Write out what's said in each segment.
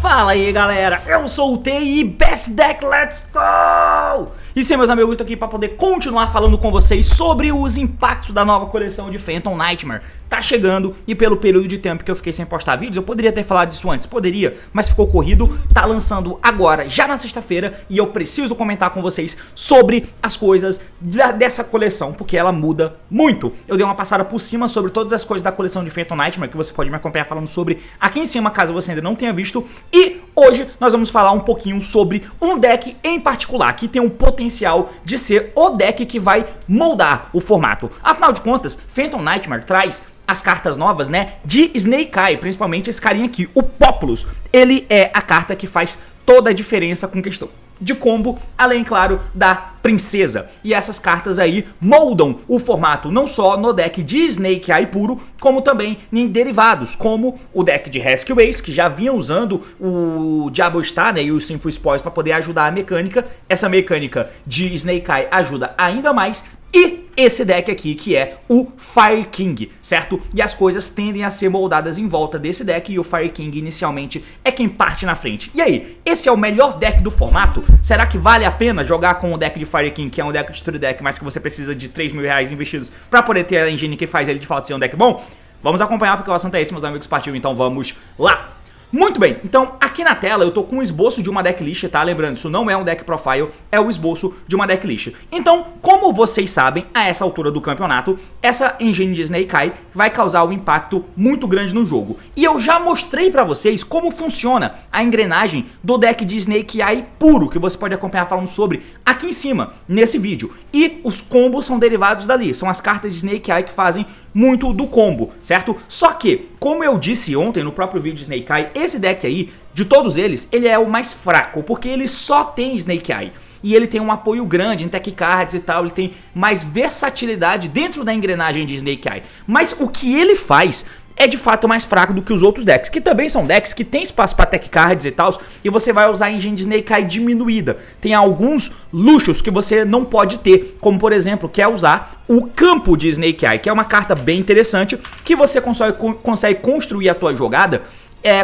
Fala aí galera, eu sou o TI Best Deck, let's go! E sim, meus amigos, eu tô aqui pra poder continuar falando com vocês sobre os impactos da nova coleção de Phantom Nightmare. Tá chegando e pelo período de tempo que eu fiquei sem postar vídeos, eu poderia ter falado disso antes, poderia, mas ficou corrido, tá lançando agora, já na sexta-feira, e eu preciso comentar com vocês sobre as coisas dessa coleção, porque ela muda muito. Eu dei uma passada por cima sobre todas as coisas da coleção de Phantom Nightmare, que você pode me acompanhar falando sobre aqui em cima, caso você ainda não tenha visto, e hoje nós vamos falar um pouquinho sobre um deck em particular, que tem um potencial de ser o deck que vai moldar o formato. Afinal de contas, Phantom Nightmare traz as cartas novas, né, de Snake Eye, principalmente esse carinha aqui, o Populous. Ele é a carta que faz toda a diferença com questão de combo, além, claro, da princesa. E essas cartas aí moldam o formato não só no deck de Snake Eye puro, como também em derivados, como o deck de Rescue Ace, que já vinha usando o Diablo Star, né, e o Sinful Spoils para poder ajudar a mecânica. Essa mecânica de Snake Eye ajuda ainda mais. E esse deck aqui, que é o Fire King, certo? E as coisas tendem a ser moldadas em volta desse deck, e o Fire King inicialmente é quem parte na frente. E aí, esse é o melhor deck do formato? Será que vale a pena jogar com o deck de Fire King, que é um deck de Story Deck, mas que você precisa de 3 mil reais investidos pra poder ter a engine que faz ele de fato ser um deck bom? Vamos acompanhar, porque o assunto é esse, meus amigos, partiu, então vamos lá! Muito bem, então aqui na tela eu tô com um esboço de uma decklist, tá? Lembrando, isso não é um deck profile, é o esboço de uma decklist. Então, como vocês sabem, a essa altura do campeonato, essa engine de Snake Eye vai causar um impacto muito grande no jogo. E eu já mostrei pra vocês como funciona a engrenagem do deck de Snake Eye puro, que você pode acompanhar falando sobre aqui em cima, nesse vídeo. E os combos são derivados dali, são as cartas de Snake Eye que fazem muito do combo, certo? Só que, como eu disse ontem no próprio vídeo de Snake Eye, esse deck aí, de todos eles, ele é o mais fraco, porque ele só tem Snake Eye. E ele tem um apoio grande em tech cards e tal, ele tem mais versatilidade dentro da engrenagem de Snake Eye. Mas o que ele faz é de fato mais fraco do que os outros decks, que também são decks que tem espaço para tech cards e tal, e você vai usar a engine de Snake Eye diminuída. Tem alguns luxos que você não pode ter, como por exemplo, que é usar o campo de Snake Eye, que é uma carta bem interessante, que você consegue construir a tua jogada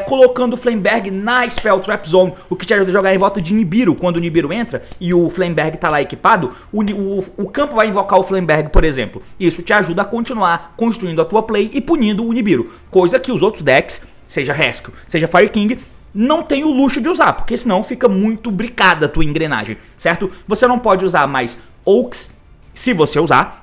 colocando o Flameberg na Spell Trap Zone, o que te ajuda a jogar em volta de Nibiru. Quando o Nibiru entra e o Flameberg tá lá equipado, o campo vai invocar o Flameberg, por exemplo. Isso te ajuda a continuar construindo a tua play e punindo o Nibiru, coisa que os outros decks, seja Rescue, seja Fire King, não tem o luxo de usar, porque senão fica muito bricada a tua engrenagem, certo? Você não pode usar mais Oaks, se você usar.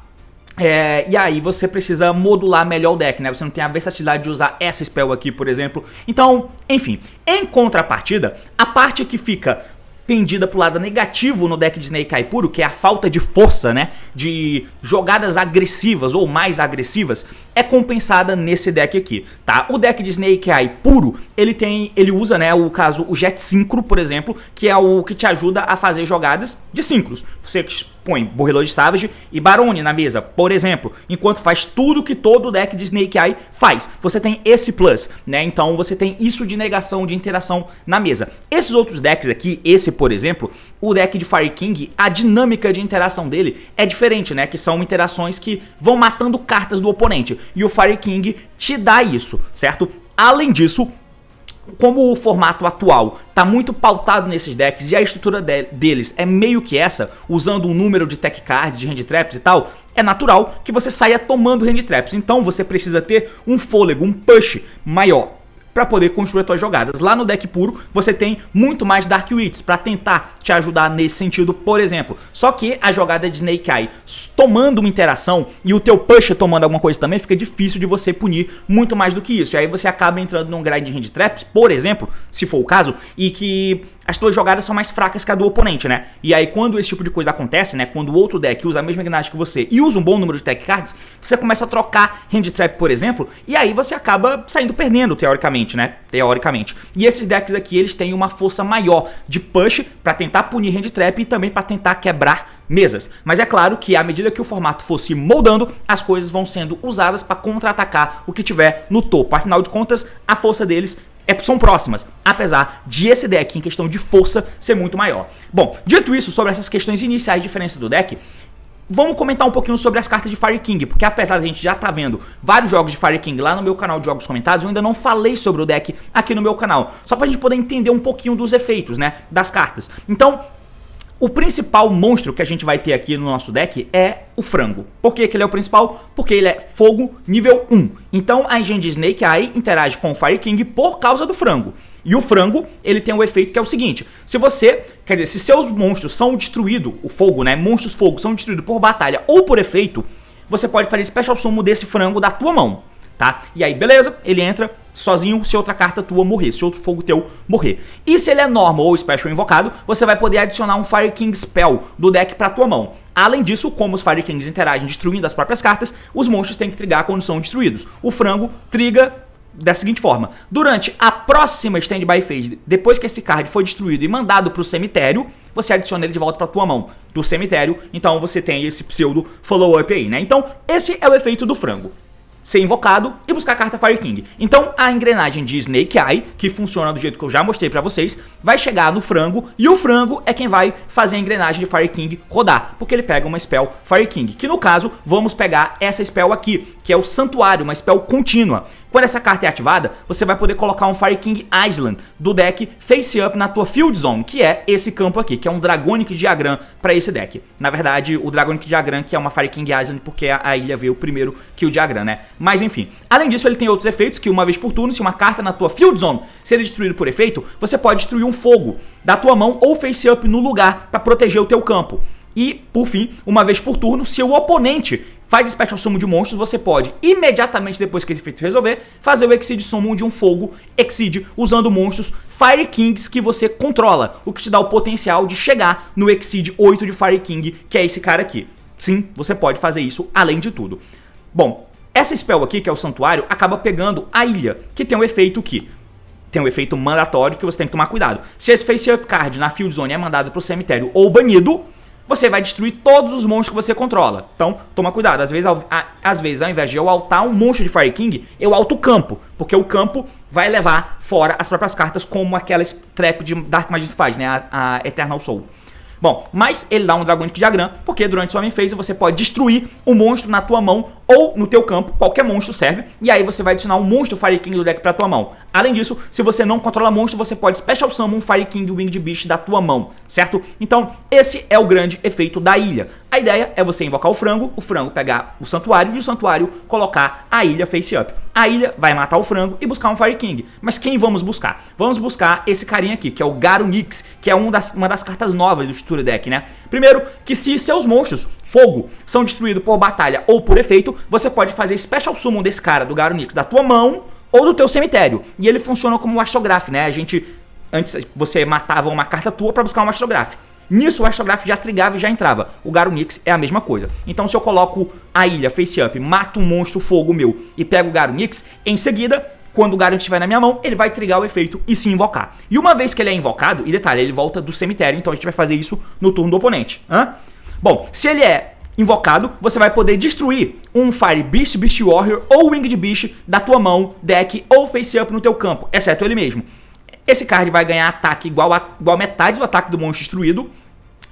E aí você precisa modular melhor o deck, né? Você não tem a versatilidade de usar essa spell aqui, por exemplo. Então, enfim, em contrapartida, a parte que fica pendida pro lado negativo no deck de Snake Eye puro, que é a falta de força, né, de jogadas agressivas ou mais agressivas, é compensada nesse deck aqui, tá? O deck de Snake Eye puro, ele usa, né, o Jet Synchro, por exemplo, que é o que te ajuda a fazer jogadas de synchros. Você põe Warlord Savage e Barone na mesa, por exemplo, enquanto faz tudo que todo deck de Snake Eye faz. Você tem esse plus, né? Então você tem isso de negação, de interação na mesa. Esses outros decks aqui, esse por exemplo, o deck de Fire King, a dinâmica de interação dele é diferente, né? Que são interações que vão matando cartas do oponente. E o Fire King te dá isso, certo? Além disso, como o formato atual está muito pautado nesses decks e a estrutura deles é meio que essa, usando um número de tech cards, de hand traps e tal, é natural que você saia tomando hand traps. Então você precisa ter um fôlego, um push maior para poder construir as suas jogadas. Lá no deck puro você tem muito mais Dark Wits para tentar te ajudar nesse sentido, por exemplo. Só que a jogada de Snake Eye tomando uma interação e o teu push tomando alguma coisa também, fica difícil de você punir muito mais do que isso. E aí você acaba entrando num grind de hand traps, por exemplo, se for o caso, e que as tuas jogadas são mais fracas que a do oponente, né? E aí quando esse tipo de coisa acontece, né, quando o outro deck usa a mesma engrenagem que você e usa um bom número de tech cards, você começa a trocar hand trap, por exemplo, e aí você acaba saindo perdendo, teoricamente. teoricamente, né? Teoricamente. E esses decks aqui, eles têm uma força maior de push pra tentar punir hand trap e também pra tentar quebrar mesas. Mas é claro que à medida que o formato for se moldando, as coisas vão sendo usadas pra contra-atacar o que tiver no topo. Afinal de contas, a força deles são próximas, apesar de esse deck em questão de força ser muito maior. Bom, dito isso, sobre essas questões iniciais de diferença do deck, vamos comentar um pouquinho sobre as cartas de Fire King, porque apesar de a gente já tá vendo vários jogos de Fire King lá no meu canal de jogos comentados, eu ainda não falei sobre o deck aqui no meu canal, só pra gente poder entender um pouquinho dos efeitos, né, das cartas. Então, o principal monstro que a gente vai ter aqui no nosso deck é o frango. Por que ele é o principal? Porque ele é fogo nível 1. Então a engine de Snake Eye interage com o Fire King por causa do frango. E o frango, ele tem um efeito que é o seguinte: se você, quer dizer, se seus monstros são destruídos, o fogo, né, monstros fogo são destruídos por batalha ou por efeito, você pode fazer Special Summon desse frango da tua mão, tá? E aí, beleza, ele entra sozinho se outra carta tua morrer, se outro fogo teu morrer. E se ele é normal ou special invocado, você vai poder adicionar um Fire King Spell do deck pra tua mão. Além disso, como os Fire Kings interagem destruindo as próprias cartas, os monstros têm que trigar quando são destruídos. O frango triga da seguinte forma: durante a próxima Standby Phase, depois que esse card foi destruído e mandado pro cemitério, você adiciona ele de volta pra tua mão do cemitério. Então você tem esse pseudo follow-up aí, né? Então esse é o efeito do frango: ser invocado e buscar a carta Fire King. Então a engrenagem de Snake Eye, que funciona do jeito que eu já mostrei pra vocês, vai chegar no frango, e o frango é quem vai fazer a engrenagem de Fire King rodar, porque ele pega uma spell Fire King, que no caso vamos pegar essa spell aqui, que é o Santuário, uma spell contínua. Quando essa carta é ativada, você vai poder colocar um Fire King Island do deck face up na tua Field Zone, que é esse campo aqui, que é um Dragonic Diagram para esse deck. Na verdade, o Dragonic Diagram que é uma Fire King Island, porque a ilha veio primeiro que o Diagram, né? Mas enfim, além disso ele tem outros efeitos, que uma vez por turno, se uma carta na tua Field Zone ser destruída por efeito, você pode destruir um fogo da tua mão ou face up no lugar para proteger o teu campo. E, por fim, uma vez por turno, se o oponente faz Special Summon de monstros, você pode, imediatamente depois que esse efeito resolver, fazer o Exceed Summon de um fogo Exceed, usando monstros Fire Kings que você controla, o que te dá o potencial de chegar no Exceed 8 de Fire King, que é esse cara aqui. Sim, você pode fazer isso além de tudo. Bom, essa spell aqui, que é o Santuário, acaba pegando a ilha, que tem um efeito que tem um efeito mandatório que você tem que tomar cuidado. Se esse Face Up Card na Field Zone é mandado pro cemitério ou banido, você vai destruir todos os monstros que você controla. Então, toma cuidado. Às vezes, ao invés de eu altar um monstro de Fire King, eu alto o campo, porque o campo vai levar fora as próprias cartas, como aquela trap de Dark Magician faz, né? A Eternal Soul. Bom, mas ele dá um Dragonic Diagram, porque durante sua main phase você pode destruir um monstro na tua mão ou no teu campo, qualquer monstro serve, e aí você vai adicionar um monstro Fire King do deck pra tua mão. Além disso, se você não controla monstro, você pode Special Summon um Fire King Winged Beast da tua mão, certo? Então, esse é o grande efeito da ilha. A ideia é você invocar o frango pegar o santuário e o santuário colocar a ilha face up. A ilha vai matar o frango e buscar um Fire King. Mas quem vamos buscar? Vamos buscar esse carinha aqui, que é o Garunix, que é uma das cartas novas do Structure Deck, né? Primeiro, que se seus monstros, fogo, são destruídos por batalha ou por efeito, você pode fazer Special Summon desse cara, do Garunix, da tua mão ou do teu cemitério. E ele funciona como um Astrograph, né? Antes você matava uma carta tua pra buscar um Astrograph. Nisso o Astrograph já trigava e já entrava. O Garunix é a mesma coisa. Então se eu coloco a ilha face up, mato um monstro fogo meu e pego o Garunix, em seguida, quando o Garunix estiver na minha mão, ele vai trigar o efeito e se invocar. E uma vez que ele é invocado, e detalhe, ele volta do cemitério, então a gente vai fazer isso no turno do oponente. Bom, se ele é invocado, você vai poder destruir um Fire Beast, Beast Warrior ou Winged Beast da tua mão, deck ou face up no teu campo, exceto ele mesmo. Esse card vai ganhar ataque igual a metade do ataque do monstro destruído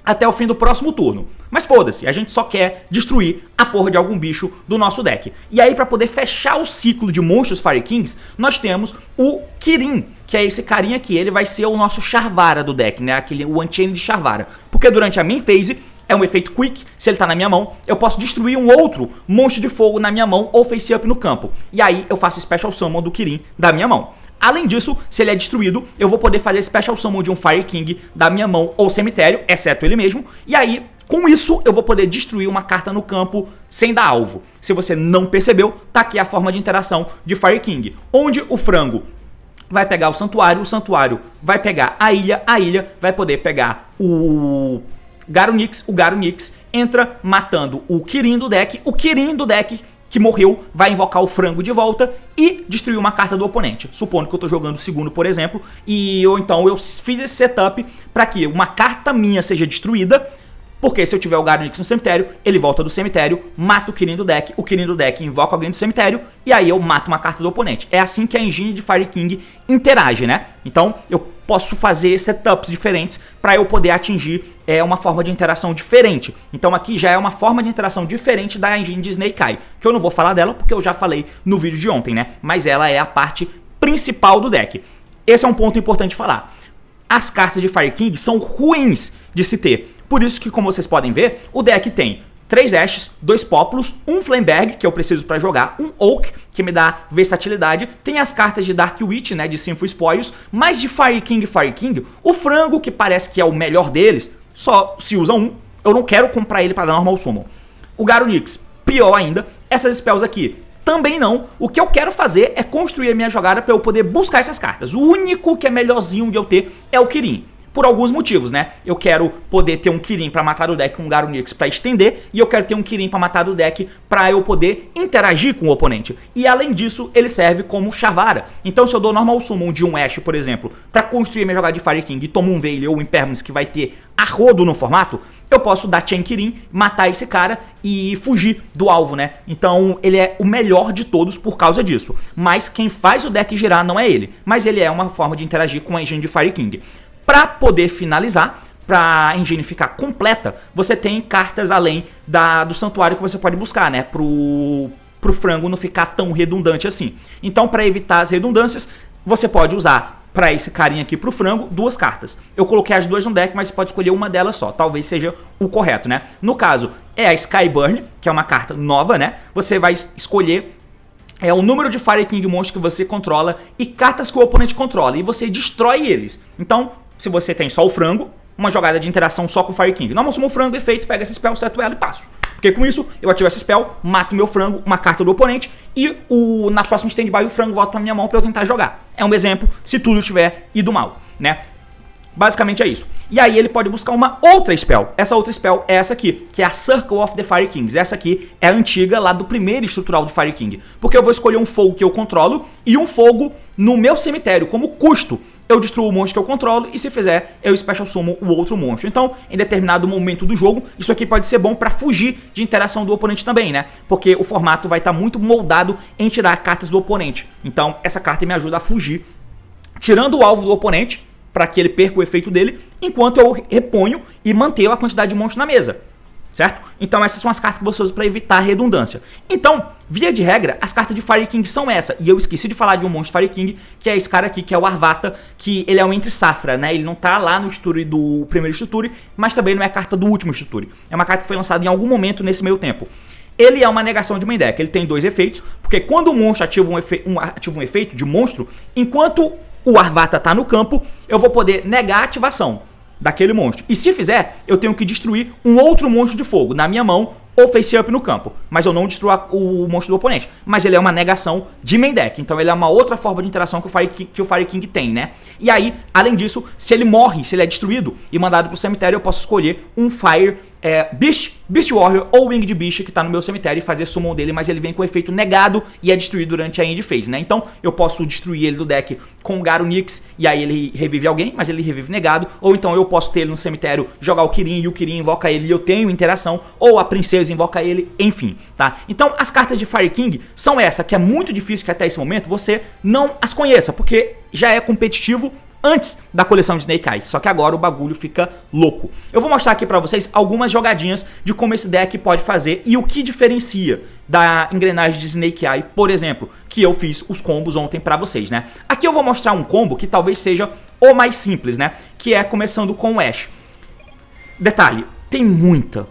até o fim do próximo turno. Mas foda-se, a gente só quer destruir a porra de algum bicho do nosso deck. E aí, pra poder fechar o ciclo de monstros Fire Kings, nós temos o Kirin, que é esse carinha aqui. Ele vai ser o nosso Charvara do deck, né? O Unchained de Charvara. Porque durante a main phase, é um efeito quick, se ele tá na minha mão, eu posso destruir um outro monstro de fogo na minha mão ou face up no campo. E aí, eu faço Special Summon do Kirin da minha mão. Além disso, se ele é destruído, eu vou poder fazer Special Summon de um Fire King da minha mão ou cemitério, exceto ele mesmo. E aí, com isso, eu vou poder destruir uma carta no campo sem dar alvo. Se você não percebeu, tá aqui a forma de interação de Fire King, onde o frango vai pegar o santuário vai pegar a ilha vai poder pegar o Garunix entra matando o Kirin do deck que morreu vai invocar o frango de volta e destruir uma carta do oponente. Supondo que eu tô jogando o segundo, por exemplo, ou então eu fiz esse setup para que uma carta minha seja destruída, porque se eu tiver o Garunix no cemitério, ele volta do cemitério, mata o Kirin do deck, o Kirin do deck invoca alguém do cemitério, e aí eu mato uma carta do oponente. É assim que a engine de Fire King interage, né? Então eu posso fazer setups diferentes para eu poder atingir uma forma de interação diferente. Então aqui já é uma forma de interação diferente da engine de Snake Eye, que eu não vou falar dela porque eu já falei no vídeo de ontem, né? Mas ela é a parte principal do deck. Esse é um ponto importante de falar. As cartas de Fire King são ruins de se ter. Por isso que, como vocês podem ver, o deck tem 3 Ashes, 2 Pópulos, um Flameberg, que eu preciso para jogar, um Oak, que me dá versatilidade, tem as cartas de Dark Witch, né, de Sinful Spoils, mas de Fire King, o frango, que parece que é o melhor deles, só se usa um, eu não quero comprar ele para dar Normal Summon. O Garunix, pior ainda, essas spells aqui, também não. O que eu quero fazer é construir a minha jogada para eu poder buscar essas cartas. O único que é melhorzinho de eu ter é o Kirin. Por alguns motivos, né? Eu quero poder ter um Kirin pra matar o deck com um Garunix pra estender, e eu quero ter um Kirin pra matar o deck pra eu poder interagir com o oponente. E além disso, ele serve como Chavara. Então se eu dou Normal Summon de um Ash, por exemplo, pra construir a minha jogada de Fire King e tomo um Veil ou um Impermanence que vai ter a rodo no formato, eu posso dar Chain Kirin, matar esse cara e fugir do alvo, né? Então ele é o melhor de todos por causa disso. Mas quem faz o deck girar não é ele, mas ele é uma forma de interagir com a engine de Fire King. Para poder finalizar, para a engine ficar completa, você tem cartas além do santuário que você pode buscar, né? Pro frango não ficar tão redundante assim. Então, para evitar as redundâncias, você pode usar para esse carinha aqui pro frango 2 cartas. Eu coloquei as 2 no deck, mas você pode escolher uma delas só. Talvez seja o correto, né? No caso, é a Skyburn, que é uma carta nova, né? Você vai escolher o número de Fire King monstros que você controla e cartas que o oponente controla, e você destrói eles. Então, se você tem só o frango, uma jogada de interação só com o Fire King. Não, sumo o frango, efeito, pega esse spell, seto ela e passo. Porque com isso, eu ativo esse spell, mato meu frango, uma carta do oponente, e na próxima stand-by o frango volta pra minha mão pra eu tentar jogar. É um exemplo, se tudo tiver ido mal, né? Basicamente é isso. E aí ele pode buscar uma outra spell. Essa outra spell é essa aqui, que é a Circle of the Fire Kings. Essa aqui é a antiga lá do primeiro estrutural do Fire King. Porque eu vou escolher um fogo que eu controlo e um fogo no meu cemitério. Como custo, eu destruo o monstro que eu controlo e se fizer, eu Special Summon o outro monstro. Então, em determinado momento do jogo, isso aqui pode ser bom pra fugir de interação do oponente também, né? Porque o formato vai estar muito moldado em tirar cartas do oponente. Então, essa carta me ajuda a fugir, tirando o alvo do oponente, para que ele perca o efeito dele, enquanto eu reponho e mantenho a quantidade de monstros na mesa, certo? Então essas são as cartas que você usa para evitar a redundância. Então, via de regra, as cartas de Fire King são essa, e eu esqueci de falar de um monstro Fire King, que é esse cara aqui, que é o Arvata, que ele é um entre safra, né? Ele não tá lá no Sturi do primeiro Sturi, mas também não é carta do último Sturi. É uma carta que foi lançada em algum momento nesse meio tempo. Ele é uma negação de main deck, ele tem 2 efeitos, porque quando o monstro ativa um efeito de monstro, enquanto o Arvata tá no campo, eu vou poder negar a ativação daquele monstro. E se fizer, eu tenho que destruir um outro monstro de fogo na minha mão ou face up no campo. Mas eu não destruo o monstro do oponente. Mas ele é uma negação de main deck. Então ele é uma outra forma de interação que o Fire King tem, né? E aí, além disso, se ele morre, se ele é destruído e mandado pro cemitério, eu posso escolher um Fire Beast Warrior ou Winged Beast que tá no meu cemitério e fazer summon dele, mas ele vem com efeito negado e é destruído durante a end phase, né? Então eu posso destruir ele do deck com o Garunix e aí ele revive alguém, mas ele revive negado, ou então eu posso ter ele no cemitério, jogar o Kirin e o Kirin invoca ele e eu tenho interação, ou a princesa invoca ele, enfim, tá? Então as cartas de Fire King são essa, que é muito difícil que até esse momento você não as conheça, porque já é competitivo antes da coleção de Snake Eye, só que agora o bagulho fica louco. Eu vou mostrar aqui pra vocês algumas jogadinhas de como esse deck pode fazer e o que diferencia da engrenagem de Snake Eye, por exemplo, que eu fiz os combos ontem pra vocês, né? Aqui eu vou mostrar um combo que talvez seja o mais simples, né? Que é começando com o Ash. Detalhe, tem muita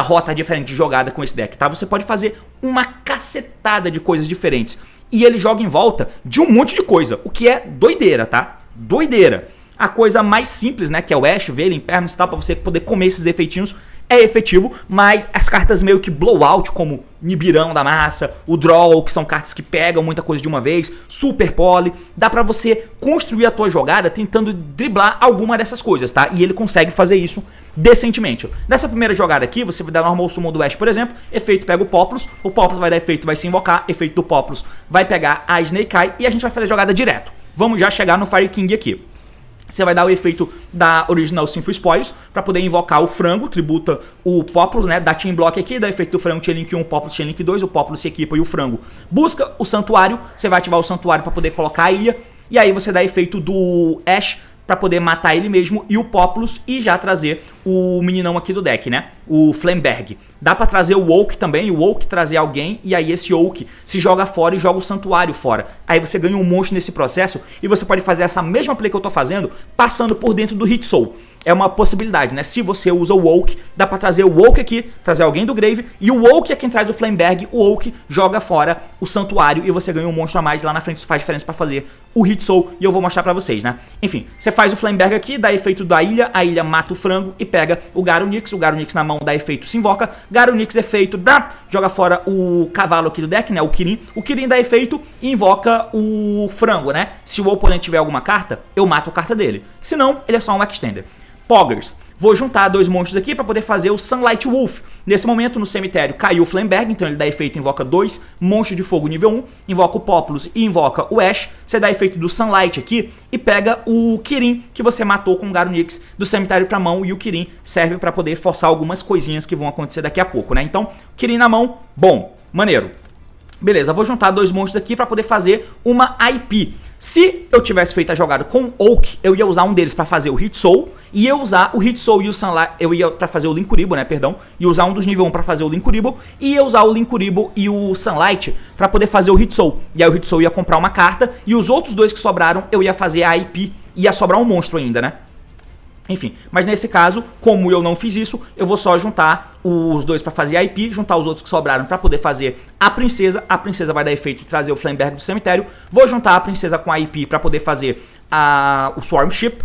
rota diferente de jogada com esse deck, tá? Você pode fazer uma cacetada de coisas diferentes. E ele joga em volta de um monte de coisa, o que é doideira, tá? Doideira. A coisa mais simples, né, que é o Ash, Veil, Impermanence e tal, pra você poder comer esses efeitinhos, é efetivo, mas as cartas meio que blowout, como Nibirão da massa, o Draw, que são cartas que pegam muita coisa de uma vez, Super Poly, dá pra você construir a tua jogada tentando driblar alguma dessas coisas, tá? E ele consegue fazer isso decentemente. Nessa primeira jogada aqui, você vai dar Normal Summon do Ash, por exemplo, efeito pega o Populus vai dar efeito, vai se invocar, efeito do Populus vai pegar a Snake Eye e a gente vai fazer a jogada direto. Vamos já chegar no Fire King aqui. Você vai dar o efeito da Original Sinful Spoils para poder invocar o frango, tributa o Populus, né? Dá Chain Block aqui, dá efeito do frango, Chain Link 1, Populus, Chain Link 2, o Populus se equipa e o frango busca o santuário. Você vai ativar o santuário para poder colocar a ilha. E aí você dá efeito do Ash para poder matar ele mesmo e o Populus e já trazer o meninão aqui do deck, né? O Flamberg. Dá pra trazer o Oak também, o Oak trazer alguém e aí esse Oak se joga fora e joga o santuário fora. Aí você ganha um monstro nesse processo e você pode fazer essa mesma play que eu tô fazendo passando por dentro do Hit Soul. É uma possibilidade, né? Se você usa o Oak, dá pra trazer o Oak aqui, trazer alguém do Grave e o Oak é quem traz o Flamberg, o Oak joga fora o santuário e você ganha um monstro a mais lá na frente, isso faz diferença pra fazer o Hit Soul e eu vou mostrar pra vocês, né? Enfim, você faz o Flamberg aqui, dá efeito da ilha, a ilha mata o frango e pega o Garunix na mão dá efeito, se invoca, Garunix efeito, joga fora o cavalo aqui do deck, né, o Kirin dá efeito e invoca o frango, né, se o oponente tiver alguma carta, eu mato a carta dele, se não, ele é só um extender. Poggers. Vou juntar dois monstros aqui para poder fazer o Sunlight Wolf. Nesse momento, no cemitério, caiu o Flamberg, então ele dá efeito, invoca dois monstros de fogo nível 1, invoca o Populus e invoca o Ash. Você dá efeito do Sunlight aqui e pega o Kirin, que você matou com o Garunix do cemitério para mão, e o Kirin serve para poder forçar algumas coisinhas que vão acontecer daqui a pouco, né? Então, Kirin na mão, bom, maneiro. Beleza, vou juntar dois monstros aqui para poder fazer uma IP. Se eu tivesse feito a jogada com Oak, eu ia usar um deles para fazer o Hit Soul, e ia usar o Hit Soul e o Sunlight, eu ia para fazer o Linkuriboh, né, perdão, ia usar um dos nível 1 para fazer o Linkuriboh, e ia usar o Linkuriboh e o Sunlight para poder fazer o Hit Soul. E aí o Hit Soul ia comprar uma carta, e os outros dois que sobraram, eu ia fazer a IP, ia sobrar um monstro ainda, né? Enfim, mas nesse caso, como eu não fiz isso, eu vou só juntar os dois para fazer a IP, juntar os outros que sobraram para poder fazer a princesa vai dar efeito e trazer o Flamberg do cemitério, vou juntar a princesa com a IP para poder fazer o Swarm Ship,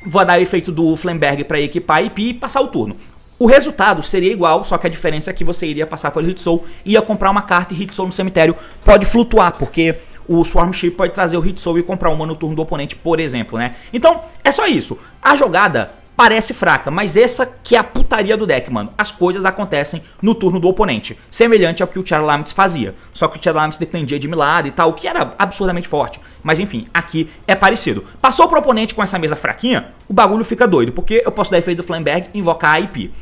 vou dar o efeito do Flamberg para equipar a IP e passar o turno. O resultado seria igual, só que a diferença é que você iria passar pelo Hit Soul, ia comprar uma carta e Hit Soul no cemitério pode flutuar, porque o Swarm Ship pode trazer o Hit Soul e comprar uma no turno do oponente, por exemplo, né? Então, é só isso. A jogada parece fraca, mas essa que é a putaria do deck, mano. As coisas acontecem no turno do oponente, semelhante ao que o Charlamity fazia. Só que o Charlamity dependia de milagre e tal, que era absurdamente forte. Mas enfim, aqui é parecido. Passou pro oponente com essa mesa fraquinha, o bagulho fica doido, porque eu posso dar efeito do Flamberg e invocar a IP.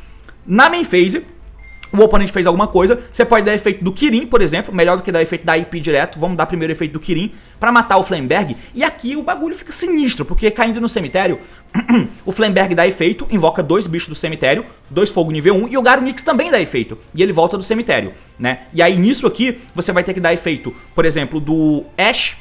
Na main phase, o oponente fez alguma coisa, você pode dar efeito do Kirin, por exemplo, melhor do que dar efeito da IP direto. Vamos dar primeiro o efeito do Kirin pra matar o Flamberg. E aqui o bagulho fica sinistro, porque caindo no cemitério, o Flamberg dá efeito, invoca dois bichos do cemitério, dois fogo nível 1, e o Garunix também dá efeito, e ele volta do cemitério, né? E aí nisso aqui, você vai ter que dar efeito, por exemplo, do Ash,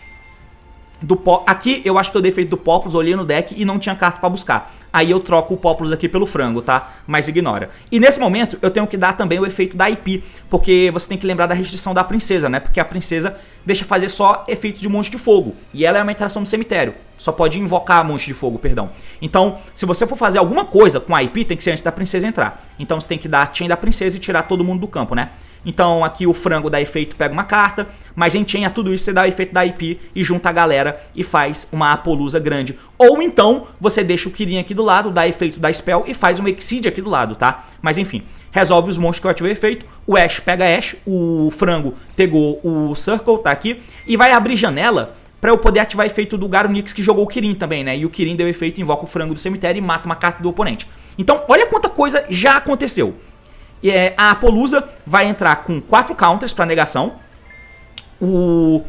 aqui eu acho que eu dei efeito do Populus, olhei no deck e não tinha carta pra buscar. Aí eu troco o Populus aqui pelo frango, tá? Mas ignora. E nesse momento eu tenho que dar também o efeito da IP, porque você tem que lembrar da restrição da princesa, né? Porque a princesa deixa fazer só efeitos de monstro de fogo, e ela é uma interação do cemitério. Só pode invocar monstro de fogo, perdão. Então, se você for fazer alguma coisa com a IP, tem que ser antes da princesa entrar. Então você tem que dar a chain da princesa e tirar todo mundo do campo, né? Então aqui o frango dá efeito, pega uma carta, mas em chain a tudo isso você dá o efeito da IP e junta a galera e faz uma Apollousa grande. Ou então você deixa o Kirin aqui do lado, dá efeito da Spell e faz um Exceed aqui do lado, tá? Mas enfim, resolve os monstros que eu ativei efeito, o Ash pega Ash, o frango pegou o Circle, tá aqui, e vai abrir janela pra eu poder ativar efeito do Garunix que jogou o Kirin também, né? E o Kirin deu efeito, invoca o frango do cemitério e mata uma carta do oponente. Então olha quanta coisa já aconteceu. A Apollousa vai entrar com 4 counters para negação. O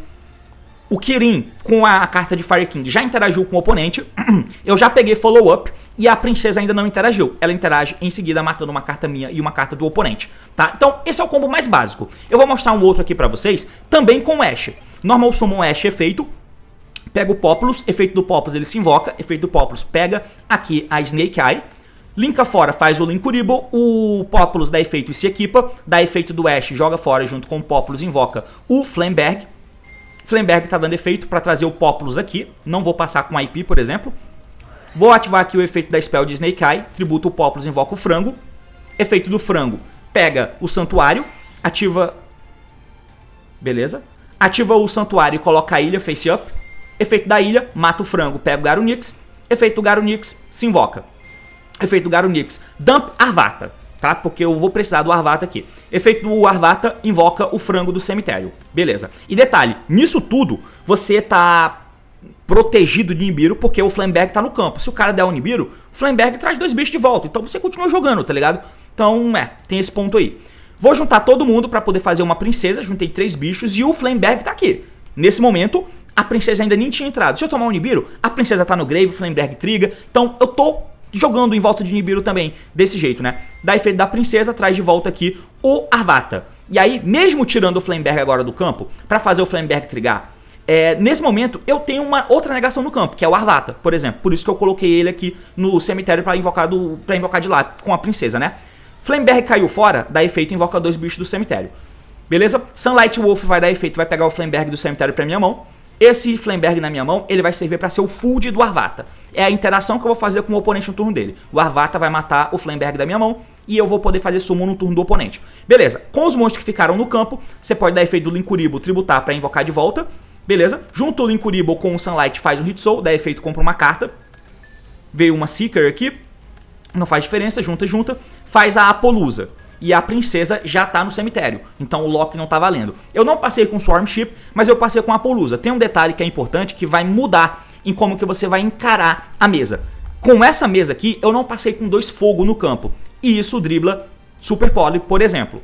Kirin com a carta de Fire King já interagiu com o oponente. Eu já peguei follow up e a princesa ainda não interagiu. Ela interage em seguida matando uma carta minha e uma carta do oponente, tá? Então esse é o combo mais básico. Eu vou mostrar um outro aqui pra vocês, também com Ash. Normal Summon Ash efeito. Pega o Populus, efeito do Populus ele se invoca. Efeito do Populus pega aqui a Snake Eye. Linka fora, faz o Linkuriboh, o Populus dá efeito e se equipa, dá efeito do Ash, joga fora junto com o Populus, invoca o Flamberg. Flamberg tá dando efeito para trazer o Populus aqui, não vou passar com a IP, por exemplo. Vou ativar aqui o efeito da spell de Snake Eye, tributa o Populus, invoca o frango. Efeito do frango, pega o santuário, ativa... Beleza. Ativa o santuário e coloca a ilha face up. Efeito da ilha, mata o frango, pega o Garunix. Efeito do Garunix, se invoca. Efeito do Garunix, dump Arvata, tá? Porque eu vou precisar do Arvata aqui. Efeito do Arvata, invoca o frango do cemitério. Beleza. E detalhe, nisso tudo, você tá protegido de Nibiru porque o Flamberg tá no campo. Se o cara der o Nibiru, o Flamberg traz 2 bichos de volta. Então você continua jogando, tá ligado? Então, tem esse ponto aí. Vou juntar todo mundo pra poder fazer uma princesa. Juntei 3 bichos e o Flamberg tá aqui. Nesse momento, a princesa ainda nem tinha entrado. Se eu tomar o Nibiru, a princesa tá no grave, o Flamberg triga. Então eu tô jogando em volta de Nibiru também, desse jeito, né? Dá efeito da princesa, traz de volta aqui o Arvata. E aí, mesmo tirando o Flamberg agora do campo, pra fazer o Flamberg trigar, nesse momento eu tenho uma outra negação no campo, que é o Arvata, por exemplo. Por isso que eu coloquei ele aqui no cemitério pra invocar de lá, com a princesa, né? Flamberg caiu fora, dá efeito, invoca 2 bichos do cemitério. Beleza? Sunlight Wolf vai dar efeito, vai pegar o Flamberg do cemitério pra minha mão. Esse Flamberg na minha mão, ele vai servir pra ser o food do Arvata. É a interação que eu vou fazer com o oponente no turno dele. O Arvata vai matar o Flamberg da minha mão e eu vou poder fazer summon no turno do oponente. Beleza, com os monstros que ficaram no campo, você pode dar efeito do Linkuriboh, tributar pra invocar de volta. Beleza? Junta o Linkuriboh com o Sunlight, faz um Hit Soul, dá efeito, compra uma carta. Veio uma Seeker aqui, não faz diferença, junta, faz a Apollousa. E a princesa já tá no cemitério, então o lock não tá valendo. Eu não passei com Swarm Ship, mas eu passei com a Apollousa. Tem um detalhe que é importante, que vai mudar em como que você vai encarar a mesa. Com essa mesa aqui, eu não passei com 2 fogo no campo. E isso dribla Super Poly, por exemplo.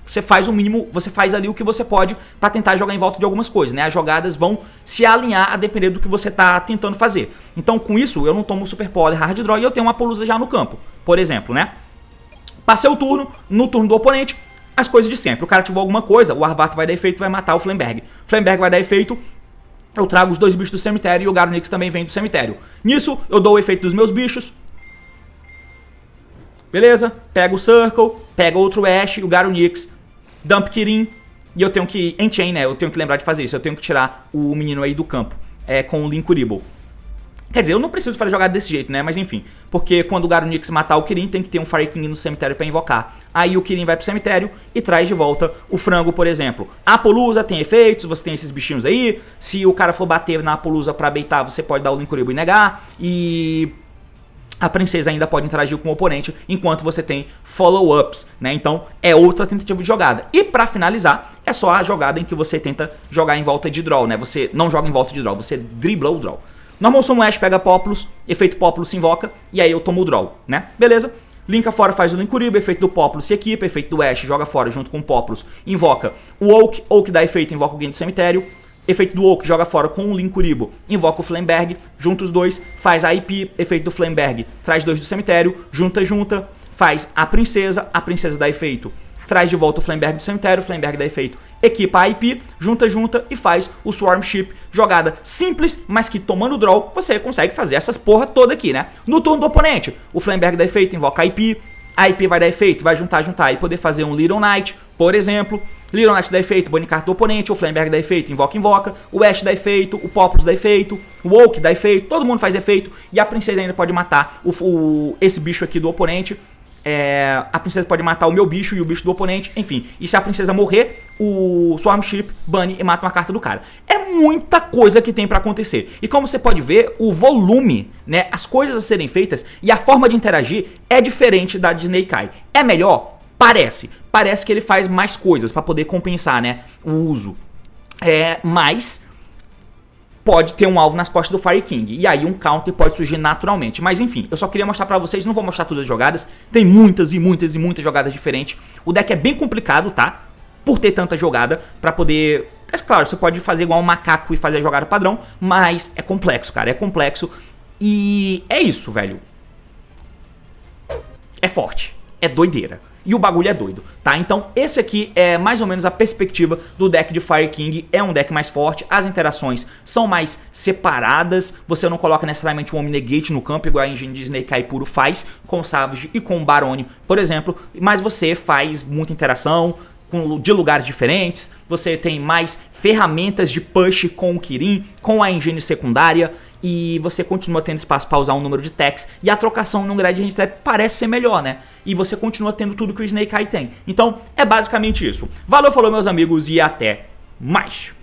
Você faz o mínimo, você faz ali o que você pode pra tentar jogar em volta de algumas coisas, né? As jogadas vão se alinhar a depender do que você tá tentando fazer. Então com isso, eu não tomo Super Poly, Hard Draw e eu tenho uma Apollousa já no campo, por exemplo, né? Passei o turno, no turno do oponente, as coisas de sempre. O cara ativou alguma coisa, o Arvata vai dar efeito, vai matar o Flamberg. Flamberg vai dar efeito, eu trago os 2 bichos do cemitério e o Garunix também vem do cemitério. Nisso, eu dou o efeito dos meus bichos. Beleza? Pega o Circle, pega outro Ash, o Garunix, Dump Kirin. E eu tenho que, Enchain, né? Eu tenho que lembrar de fazer isso. Eu tenho que tirar o menino aí do campo, com o Linkuriboh. Quer dizer, eu não preciso fazer jogada desse jeito, né? Mas enfim. Porque quando o Garunix matar o Kirin, tem que ter um Fire King no cemitério pra invocar. Aí o Kirin vai pro cemitério e traz de volta o frango, por exemplo. A Apollousa tem efeitos, você tem esses bichinhos aí. Se o cara for bater na Apollousa pra baitar, você pode dar o Linkuriboh e negar. E a princesa ainda pode interagir com o oponente enquanto você tem follow-ups, né? Então é outra tentativa de jogada. E pra finalizar, é só a jogada em que você tenta jogar em volta de draw, né? Você não joga em volta de draw, você dribla o draw. Normal Summon Ash pega Populus, efeito Populus se invoca, e aí eu tomo o draw, né? Beleza? Linka fora, faz o Linkuriboh, efeito do Populus se equipa, efeito do Ash joga fora junto com o Populus, invoca o Oak dá efeito, invoca alguém do cemitério, efeito do Oak joga fora com o Linkuriboh, invoca o Flamberg, junta os 2, faz a IP, efeito do Flamberg, traz 2 do cemitério, junta, faz a princesa dá efeito, traz de volta o Flamberg do cemitério, o Flamberg dá efeito, equipa a IP, junta e faz o Swarm Ship. Jogada simples, mas que tomando draw, você consegue fazer essas porra toda aqui, né? No turno do oponente, o Flamberg dá efeito, invoca a IP vai dar efeito, vai juntar e poder fazer um Little Knight, por exemplo. Little Knight dá efeito, bane carta do oponente, o Flamberg dá efeito, invoca, o Ash dá efeito, o Populus dá efeito, o Oak dá efeito, todo mundo faz efeito, e a princesa ainda pode matar esse bicho aqui do oponente. A princesa pode matar o meu bicho e o bicho do oponente, enfim. E se a princesa morrer, o Swarm Ship bane e mata uma carta do cara. É muita coisa que tem pra acontecer. E como você pode ver, o volume, né, as coisas a serem feitas e a forma de interagir é diferente da de Snake Eye. É melhor? Parece. Parece que ele faz mais coisas pra poder compensar, né, o uso. Mas pode ter um alvo nas costas do Fire King. E aí um counter pode surgir naturalmente. Mas enfim, eu só queria mostrar pra vocês. Não vou mostrar todas as jogadas. Tem muitas jogadas diferentes. O deck é bem complicado, tá? Por ter tanta jogada pra poder... É claro, você pode fazer igual um macaco e fazer a jogada padrão. Mas é complexo, cara. É complexo. E é isso, velho. É forte. É doideira. E o bagulho é doido, tá? Então esse aqui é mais ou menos a perspectiva do deck de Fire King. É um deck mais forte, as interações são mais separadas. Você não coloca necessariamente um Omnigate no campo, igual a engine de Snake Eye puro faz com o Savage e com o Barone, por exemplo. Mas você faz muita interação, de lugares diferentes, você tem mais ferramentas de push com o Kirin, com a engine secundária, e você continua tendo espaço para usar um número de techs, e a trocação no Gradient Trap parece ser melhor, né? E você continua tendo tudo que o Snake Eye tem. Então, é basicamente isso. Valeu, falou meus amigos, e até mais!